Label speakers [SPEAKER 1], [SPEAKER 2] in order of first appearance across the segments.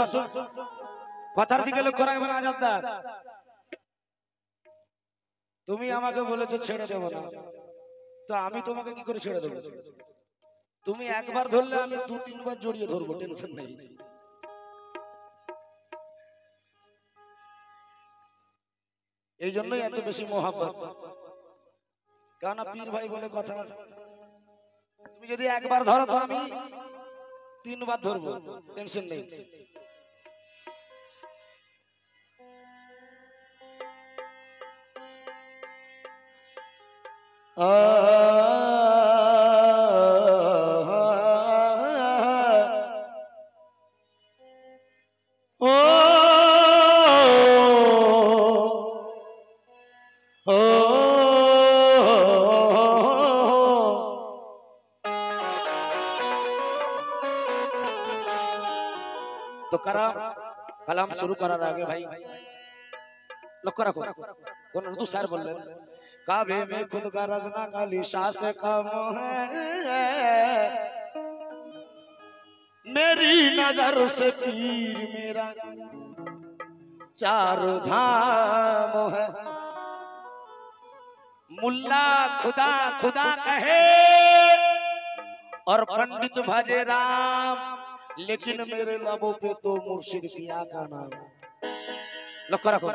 [SPEAKER 1] আসুন কথার দিকে লক্ষ্য রাখবেন আজাদদা। তুমি আমাকে বলেছো ছেড়ে দেবো না, তো আমি তোমাকে কি করে ছেড়ে দেবো? তুমি একবার ধরলে আমি 2-3 বার জড়িয়ে ধরবো, টেনশন নেই। এই জন্যই এত বেশি মোহাব্বত, কারণ পীর ভাই বলে কথা। তুমি যদি একবার ধরো তো আমি 3 বার ধরবো, টেনশন নেই। तो कलाम शुरू करार आगे भाई लक्ष्य रखो। कौन उर्दू शायर बोल रहे काबे में खुद का रजना का लिशा से कम है, मेरी नजर से पीर मेरा चारों धाम है। मुल्ला खुदा खुदा कहे और पंडित भजे राम, लेकिन मेरे लबों पे तो मुर्शिद पिया का नाम। लक्ष्य रखो।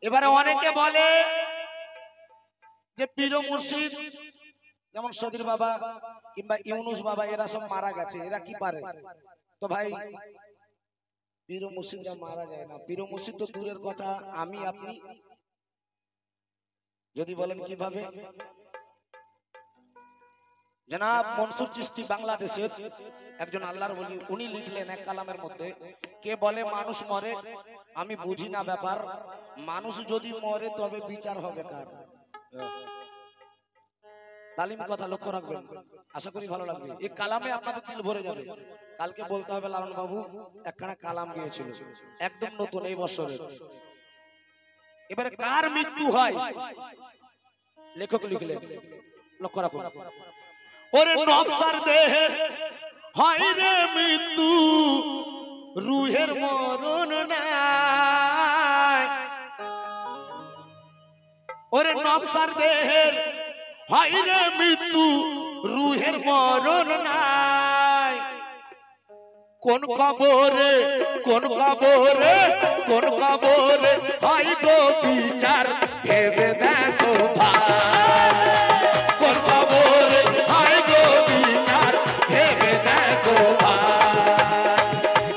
[SPEAKER 1] এবারে অনেকে বলে যে পীর মুর্শিদ যেমন সদীর বাবা কিংবা ইউনুস বাবা এরা সব মারা গেছে, এরা কি পারে? তো ভাই পীর মুর্শিদরা মারা যায় না। পীর মুর্শিদ তো দূরের কথা, আমি আপনি যদি বলেন কিভাবে, জনাব মনসুর চিশতি বাংলাদেশের একজন আল্লাহর ওলি, উনি লিখলেন এক কালামের মধ্যে, কে বলে মানুষ মরে আমি বুঝি না ব্যাপার, মানুষ যদি মরে তবে বিচার হবে কার। তালিম কথা লক্ষ্য রাখবেন, আশা করি ভালো লাগবে। এই কালামে আপনাদের দিল ভরে যাবে। কালকে বলতে হবে লালন বাবু একখানা কালাম গিয়েছিল, একদম নতুন এই বছরের। এবারে কার মৃত্যু হয় লেখক লিখলেন, লক্ষ্য রাখুন। ওরে নফসার দেহের হয় রে মৃত্যু, রুহের মরণ নাই। ওরে নফসার দেহের হয় রে মৃত্যু, রুহের মরণ নাই। কোন কবরে কোন কবরে কোন কবরে হয় গো বিচার, ভেবে দেখো ভাই। কোন কবরে হয় গো বিচার, ভেবে দেখো ভাই।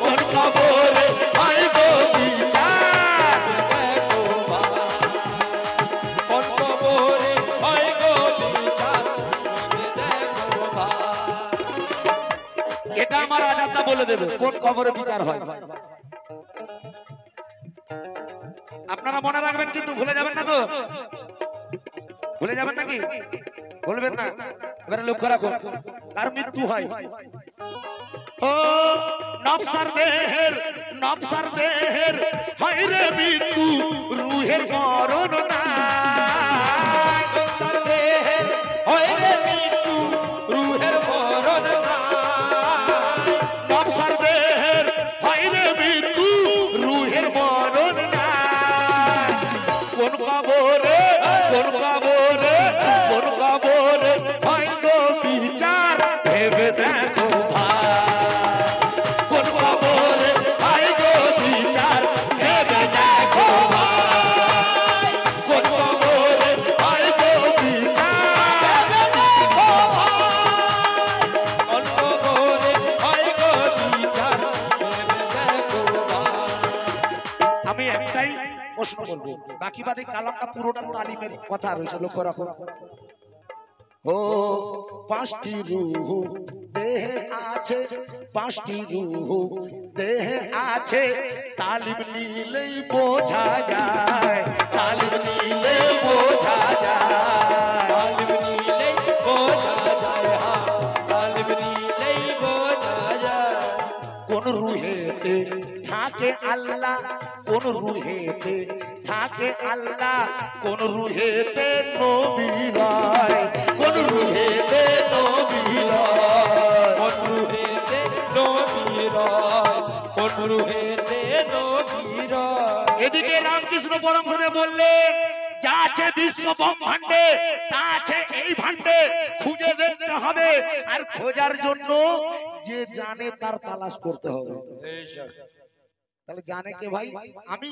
[SPEAKER 1] কোন কবরে হয় গো বিচার, দেখো ভাই। কোন কবরে হয় গো বিচার, দেখো ভাই। এটা আমার আজাদা বলে দেবে কোন কবরে বিচার হয়। আপনারা মনে রাখবেন, কিন্তু ভুলে যাবেন না তো, ভুলে যাবেন নাকি? বলবেন না। এবারে লক্ষ্য রাখুন কার মৃত্যু হয়। ও নফসার দেহের হয় রে মৃত্যু, রুহের মরণ নাই। নফসার দেহের হয় রে মৃত্যু, রুহের মরণ নাই। নফসার দেহের হয় রে মৃত্যু, রুহের মরণ নাই। কোন কবরে কোন কবরে কোন কবরে হয় গো বিচার, ভেবে দেখো ভাই। কোন কবরে হয় গো বিচার, ভেবে দেখো ভাই। কোন কবরে হয় গো বিচার, ভেবে দেখো ভাই। কোন কবরে হয় গো বিচার, ভেবে দেখো ভাই। আমি একটাই প্রশ্ন বলবো, বাকি বাদে কালামটা পুরোটা তালিমের কথা রয়েছে, লক্ষ্য রাখো। ও পাঁচটি রূহ দেহে আছে, পাঁচটি রূহ দেহে আছে, তালিম নিলেই বোঝা যায়, তালিম নিলেই বোঝা যায়, তালিম নিলেই বোঝা যায়, তালিম নিলেই বোঝা যায়। কোন রুহেতে থাকে আল্লাহ, কোন রুহেতে থাকে আল্লাহ, কোন রুহেতে নবী নয়, কোন রুহেতে নবী নয়, কোন রুহেতে
[SPEAKER 2] নবীর কোন রুহেতে নবীর।
[SPEAKER 1] এদিকে রামকৃষ্ণ পরমহংস বললেন যা আছে বিশ্ব ব্রহ্মাণ্ডে তা আছে এই ভাণ্ডে, খুঁজে দেখতে হবে আর খোঁজার জন্য যে জানে তার তালাশ করতে হবে। তাহলে জানে কে ভাই? আমি,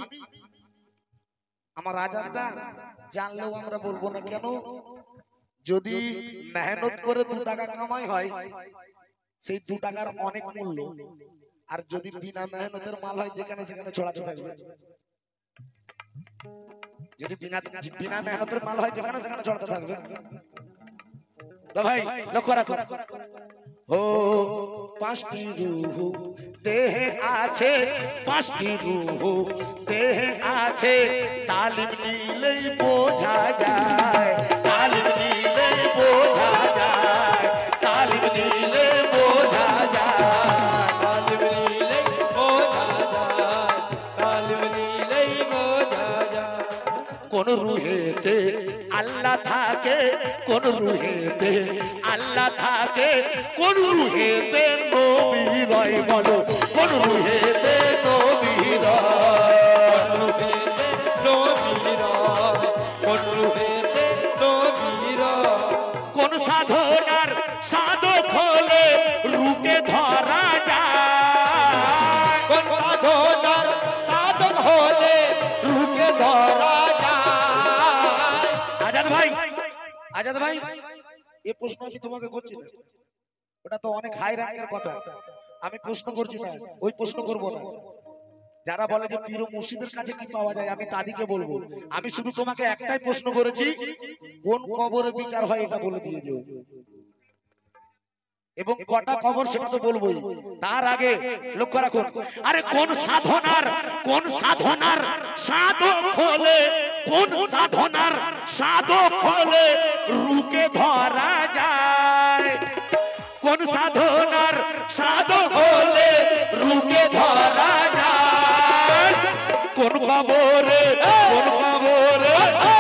[SPEAKER 1] আমার আজাদা জানলেও আমরা বলবো না কেন? যদি মেহনত করে 2 টাকা কামাই হয় সেই 2 টাকার অনেক মূল্য, আর যদি বিনা মেহনতের মাল হয় যেখানে সেখানে ছড়াতে থাকবে। যদি বিনা মেহনতের মাল হয় যেখানে সেখানে ছড়াতে থাকবে। তো ভাই লক্ষ্য রাখো, ও 5টি রূহ দেহে আছে, 5টি রূহ দেহে আছে, তালিম নিলেই বোঝা যায়, তালিম নিলেই বোঝা যায়, তালিম নিলে বোঝা যায়,
[SPEAKER 2] তালিম নিলেই বোঝা যায়, তালিম নিলেই বোঝা যায়।
[SPEAKER 1] কোন রুহেতে আল্লাহ থাকে, কোন রুহেতে আল্লাহ থাকে, কোন রুহেতে নবী রয়, বলো কোন রুহেতে নবী রয়,
[SPEAKER 2] কোন রুহেতে নবীর কোন রুহেতে নবীর।
[SPEAKER 1] কোন সাধনার সাধক হলে রূপে ধরা যায়,
[SPEAKER 2] কোন সাধনার সাধক হলে রূপে ধরা যায়।
[SPEAKER 1] আজাদ ভাই, আজাদ ভাই, এই প্রশ্ন আমি তোমাকে করছি না, ওটা তো অনেক হাই র্যাঙ্কের কথা, আমি প্রশ্ন করছি না, ওই প্রশ্ন করব না। যারা বলে যে পীর ও মুর্শিদের কাছে কি পাওয়া যায় আমি তাদেরকে বলবো, আমি শুধু তোমাকে একটাই প্রশ্ন করেছি, কোন কবরে বিচার হয় এটা বলে দিয়ে দিও, এবং কটা কবর সেটা তো বলবোই। তার আগে লক্ষ্য রাখুন, আরে কোন সাধনার, কোন সাধনার সাধক হলে, কোন সাধনার সাধক হলে রূপে ধরা যায়, কোন সাধনার সাধক হলে রূপে ধরা যায়, কোন কবরে, কোন কবরে,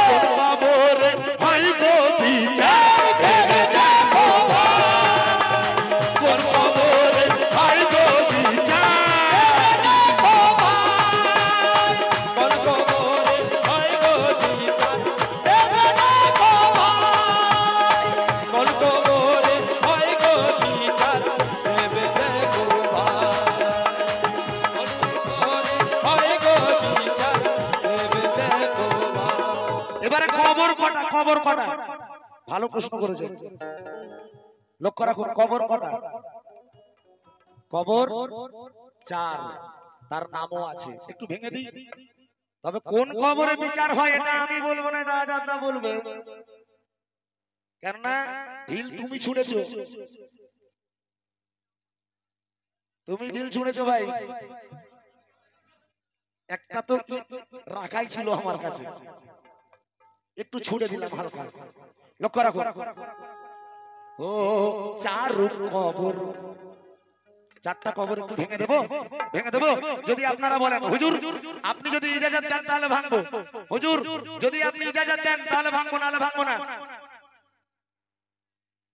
[SPEAKER 1] কোন কবরে হয় গো বিচার, ভেবে দেখো ভাই, কোন কবরে হয় গো বিচার, দেখো ভাই,
[SPEAKER 2] কোন কবরে হয় গো বিচার, ভেবে দেখো ভাই। কোন কবরে হয় গো বিচার, ভেবে দেখো ভাই। কোন কবরে হয় গো বিচার, ভেবে দেখো ভাই।
[SPEAKER 1] এবারে কবর কটা, কবর কটা? ভালো প্রশ্ন করেছে, লক্ষ্য রাখুন, কবর কটা? কবর 4, তার নামও আছে, একটু ভেঙে দিই। তবে কোন কবরে বিচার হয় এটা আমি বলবো না, এটা আজাদা বলবে, কেননা ঢিল তুমি ছুঁড়েছো, তুমি ঢিল ছুঁড়েছো ভাই, একটা তো রাখাই ছিল আমার কাছে, একটু ছুড়ে দিলাম হালকা, লক্ষ্য রাখো, ও 4 কবর, 4টা কবর একটু ভেঙে দেবো, ভেঙে দেবো। যদি আপনারা বলেন হুজুর আপনি যদি ইজাজত দেন তাহলে ভাঙবো, হুজুর যদি আপনি ইজাজত দেন তাহলে ভাঙবো, নাহলে ভাঙবো না।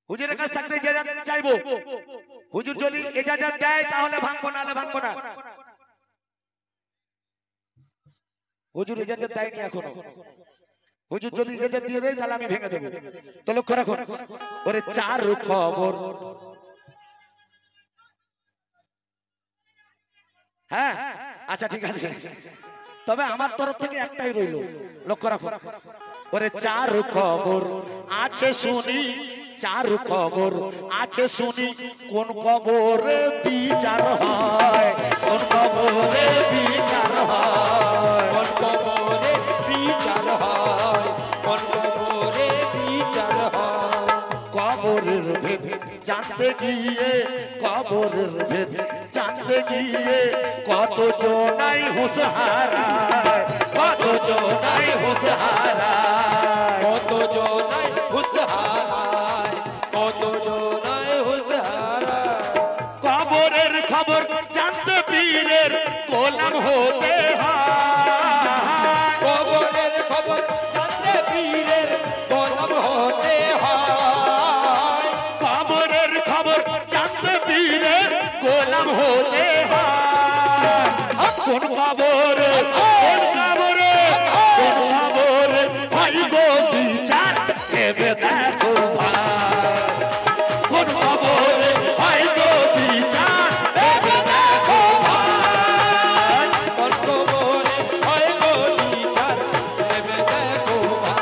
[SPEAKER 1] হুজুরের কাছ থেকে ইজাজত চাইবো, হুজুর যদি ইজাজত দেয় তাহলে ভাঙবো, নাহলে ভাঙবো না। হুজুর ইজাজত দেয়নি এখনো, হুজুর যদি ইজাজত দিয়ে দেয় তাহলে আমি ভেঙে দেবো। তো লক্ষ্য রাখুন, ওরে 4 কবর, হ্যাঁ আচ্ছা ঠিক আছে, তবে আমার তরফ থেকে একটাই রইল, লক্ষ্য রাখো, ওরে 4 কবর আছে শুনি, 4 কবর আছে শুনি, কোন কবরে বিচার হয়, কোন কবরে বিচার হয়,
[SPEAKER 2] কোন কবরে বিচার হয়, কোন কবরে বিচার হয়।
[SPEAKER 1] কবরের ভেদ জানতে গিয়ে, কবরের ভেদ জানতে গিয়ে কত জনাই হুঁশ হারায়, কত জনাই হুঁশ হারায়,
[SPEAKER 2] কত জনাই হুঁশ হারায়, কত জনাই হুঁশ হারায়।
[SPEAKER 1] কবরের খবর জানতে পীরের গোলাম হতে হয়,
[SPEAKER 2] কবরের খবর জানতে পীরের গোলাম হতে হয়,
[SPEAKER 1] কবরের খবর জানতে পীরের গোলাম কোন খবরে কোন খবরে কোন খবরে ভাই গো বিচার ভেবে দেখো ভাই কোন খবরে ভাই গো বিচার ভেবে দেখো ভাই
[SPEAKER 2] কোন খবরে হয় গো বিচার ভেবে দেখো ভাই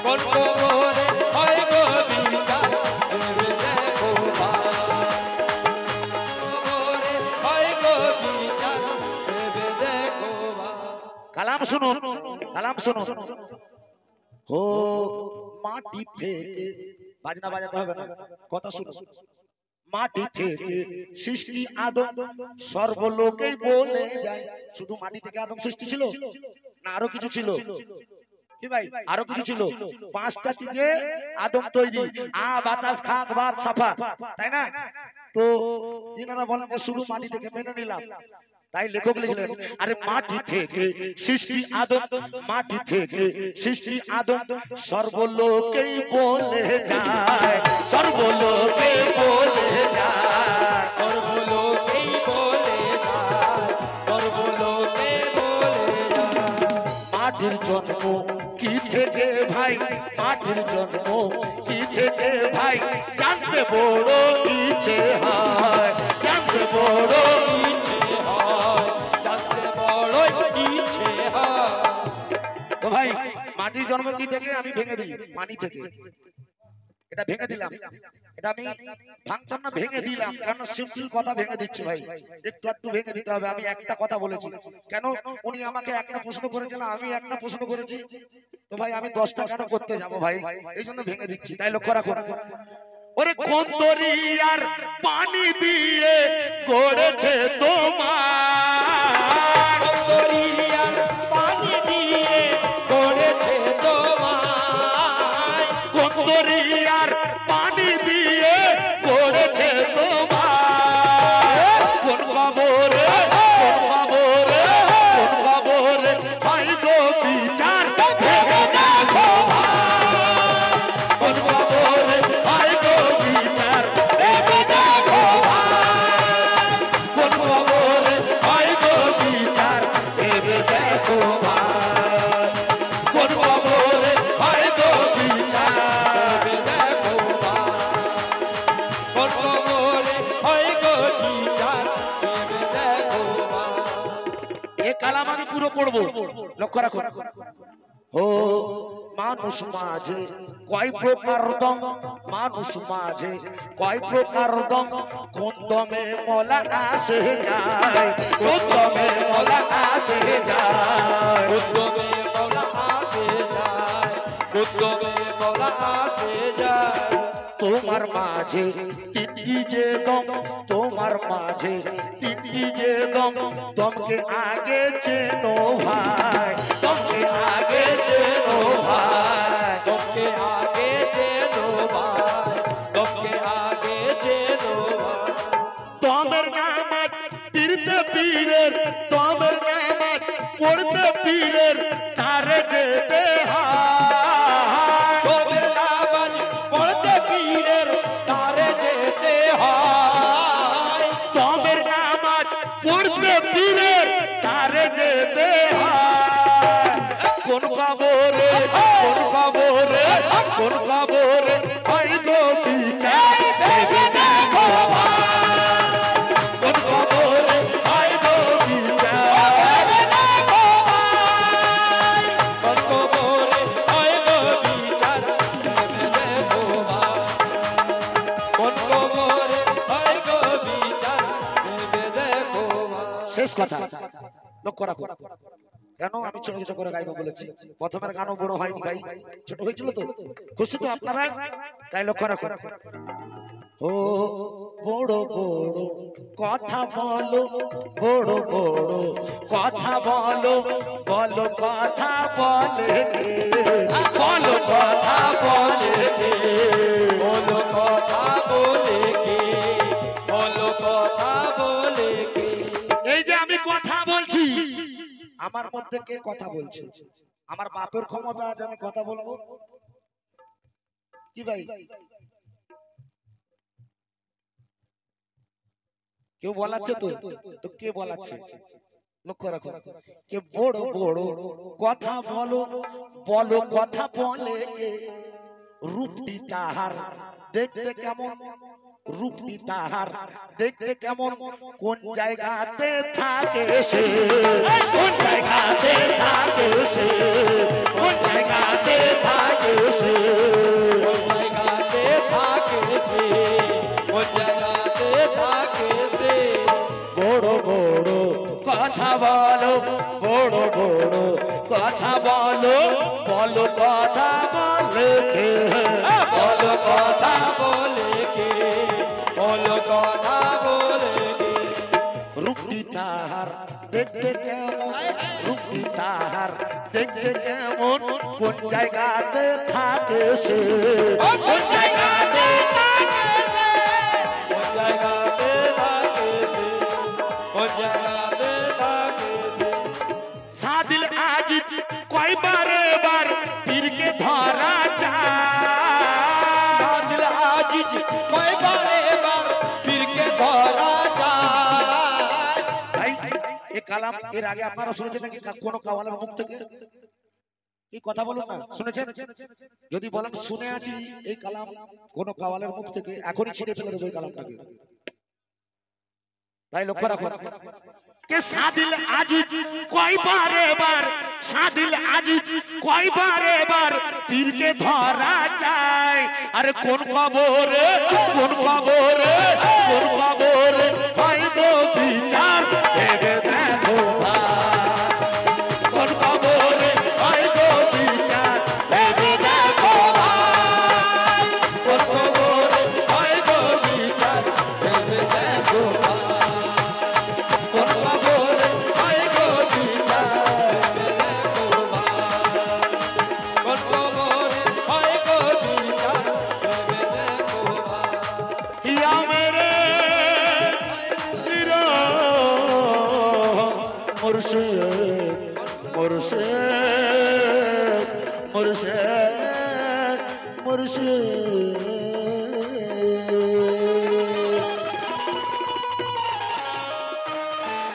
[SPEAKER 2] কোন খবরে হয় গো বিচার ভেবে দেখো ভাই খবরে হয় গো বিচার ভেবে দেখো ভাই
[SPEAKER 1] কালাম শুনুন কালাম শুনুন ও মাটি থেকে বাজনা বাজাতে হবে না কথা শুনুন মাটি থেকে সৃষ্টি আদম সর্বলোকেই বলে যায় শুধু মাটি থেকে আদম সৃষ্টি ছিল না আরো কিছু ছিল কি ভাই আরো কিছু ছিল পাঁচটা চিজে আদম তৈরি বাতাস খাক বাত সাফা তাই না তো ইনারা বলেন যে শুধু মাটি থেকে মেনে নিলাম তাই লেখক লিখলেন আরে মাটি থেকে সৃষ্টি আদম মাটি থেকে সৃষ্টি আদম সর্বলোকেই বলে যায় সর্বলোকেই বলে যায়
[SPEAKER 2] সর্বলোকেই বলে যায় সর্বলোকে বলে যায়
[SPEAKER 1] মাটির জন্ম কি থেকে ভাই মাটির জন্ম কি থেকে ভাই জানতে বড় ইচ্ছে হয় জানতে বড়
[SPEAKER 2] ইচ্ছে হয় জানতে বড় ইচ্ছে হয়
[SPEAKER 1] তো ভাই মাটির জন্ম কি থেকে আমি ভেঙে দিই পানি থেকে এটা ভেঙে দিলাম এটা আমি ভাঙতাম না ভেঙে দিলাম কারণ সিম্পল কথা ভেঙে দিচ্ছি ভাই একটু একটু ভেঙে দিতে হবে আমি একটা কথা বলেছি কেন উনি আমাকে একটা প্রশ্ন করেছেন আমি একটা প্রশ্ন করেছি তো ভাই আমি 10টা কেন করতে যাবো ভাই এই জন্য ভেঙে দিচ্ছি তাই লক্ষ্য রাখুন ওরে কোন দরিয়ার পানি দিয়ে গড়েছে তোমার
[SPEAKER 2] দরিয়ার পানি দিয়ে করেছে তোমায়
[SPEAKER 1] কোন দরিয়ার পানি দিয়ে গড়েছে তোমার কোন খবরে কোন খবরে কোন খবরে ভাই গো বিচার ভেবে দেখো ভাই কোন খবরে ভাই গো বিচার ভেবে দেখো ভাই কোন খবরে ভাই গো বিচার ভেবে দেখো ভাই কোন খবরে ভাই গো বিচার
[SPEAKER 2] ভেবে দেখো ভাই কোন খবরে হয় গো বিচার ভেবে দেখো ভাই
[SPEAKER 1] এ কালাম আমি পুরো পড়বো লক্ষ্য রাখো ও মানুষ মাঝে কয় প্রকার দম মানুষ মাঝে কয় প্রকার দম কোন দমে মলা আসে যায় কোন দমে মলা আসে যায়
[SPEAKER 2] উদ্যমে মৌলা আসে যায় উদ্যমে মৌলা আসে যায়
[SPEAKER 1] তোমার মাঝে তিনটি যে দম তোমার মাঝে তিনটি যে দম দমকে আগে চেনো ভাই দমকে আগে চেনো ভাই
[SPEAKER 2] তোকে আগে চেনো ভাই তোকে আগে চেনো ভাই
[SPEAKER 1] দমের নামাজ পীরতে পীরের দমের নামাজ পড়তে পীরের তারে যেতে হয়
[SPEAKER 2] তোদের নামাজ পড়তে পীরের তারে যেতে হয়
[SPEAKER 1] দমের নামাজ পড়তে পীরের তারে যেতে হয় কোন খবরে কোন খবরে কোন খবরে ভাই গো বিচার ভেবে দেখো ভাই কোন খবরে ভাই গো বিচার ভেবে দেখো ভাই
[SPEAKER 2] কোন খবরে হয় গো বিচার ভেবে দেখো ভাই কোন খবরে হয় গো বিচার ভেবে দেখো ভাই
[SPEAKER 1] শেষ কথা লক্ষ্য রাখো কেন আমি ছোট ছোট করে গাইবো বলেছি প্রথমের গানও বড় হয়নি ভাই ছোট হয়েছিল তো খুশি তো আপনারা তাই লক্ষ্য রাখো ও বড় বড় কথা বলো বড় বড় কথা বলো বলো কথা বলে কে বলো কথা বলে কে
[SPEAKER 2] বলো কথা বলে কে বলো কথা বলে কে
[SPEAKER 1] এই যে আমি কথা বলছি আমার মধ্যে কে কথা বলছে আমার বাপের ক্ষমতা আছে আমি কথা বলবো কি ভাই কেউ বলাচ্ছে তো? তো কে বলাচ্ছে লক্ষ্য রাখো। কে বড় বড় কথা বলো, বলো কথা বলে কে? রূপটি তাহার দেখতে কেমন, রূপটি তাহার দেখতে কেমন, কোন জায়গাতে থাকে সে, কোন জায়গাতে থাকে সে, কোন জায়গাতে থাকে সে,
[SPEAKER 2] কোন জায়গাতে থাকে সে, কোন জায়গাতে থাকে সে।
[SPEAKER 1] বড় বড় কথা বলো, বড় বড় কথা বলো, বলো কথা বলে কে,
[SPEAKER 2] বলো কথা বলে কে, বলো কথা বলে কে।
[SPEAKER 1] রূপটি তাহার দেখতে কেমন, রূপটি তাহার দেখতে কেমন, কোন জায়গাতে থাকে সে, কোন জায়গাতে থাকে সে,
[SPEAKER 2] কোন জায়গাতে থাকে সে, কোন জায়গাতে থাকে সে।
[SPEAKER 1] সাদিল আজ কয়বারে বার পীরকে ধরা যায়,
[SPEAKER 2] দিল আজিজ কয়বারে বার পীরকে ধরা যায়।
[SPEAKER 1] ভাই এই কালাম এর আগে আপনারা শুনেছেন নাকি কোন কাওয়ালের মুখ থেকে? এই কথা বলুন না, শুনেছেন? যদি বলেন শুনে আছি এই কালাম কোন কাওয়ালের মুখ থেকে, এখনই ছিঁড়ে ফেলে দেবো এই কালামটাকে। তাই লক্ষ্য রাখুন। কে সাদিল আজিজ কয়বারে বার, সাদিল আজিজ কয়বারে বার পীরকে ধরা যায়, আরে কোন কবরে, কোন কবরে, কোন কবরে হয় গো বিচার, ভেবে দেখো ভাই, কোন কবরে হয় গো বিচার, ভেবে দেখো ভাই, কোন কবরে হয় গো বিচার, ভেবে দেখো ভাই, কোন কবরে হয় গো বিচার,
[SPEAKER 2] কোন কবরে হয় গো বিচার, ভেবে দেখো ভাই।
[SPEAKER 1] ইয়া মেরে পীরো মুর্শিদ, মুর্শিদ, মুর্শিদ, মুর্শিদ।